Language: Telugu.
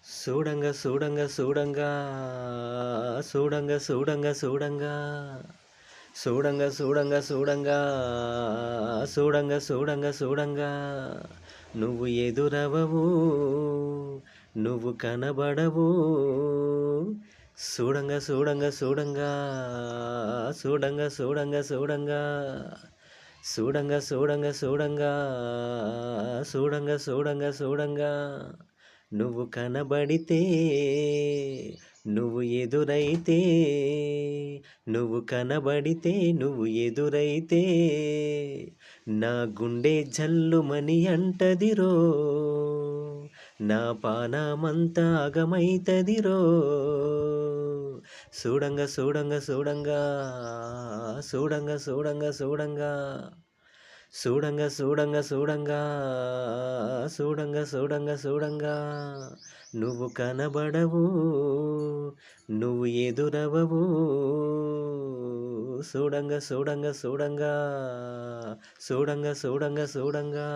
చూడంగా చూడంగా చూడంగా చూడంగా చూడంగా చూడంగా చూడంగా చూడంగా చూడంగా చూడంగా చూడంగా చూడంగా నువ్వు ఎదురవవు, నువ్వు కనబడవు. చూడంగా చూడంగా చూడంగా చూడంగా చూడంగా చూడంగా చూడంగా చూడంగా చూడంగా చూడంగా చూడంగా చూడంగా నువ్వు కనబడితే, నువ్వు ఎదురైతే, నువ్వు కనబడితే, నువ్వు ఎదురైతే నా గుండె జల్లుమని అంటదిరో, నా పానమంతా ఆగమైతదిరో. చూడంగా చూడంగా చూడంగా చూడంగా చూడంగా చూడంగా చూడంగా చూడంగా చూడంగా చూడంగా చూడంగా చూడంగా నువ్వు కనబడవు, నువ్వు ఎదురవవు. చూడంగా చూడంగా చూడంగా చూడంగా చూడంగా చూడంగా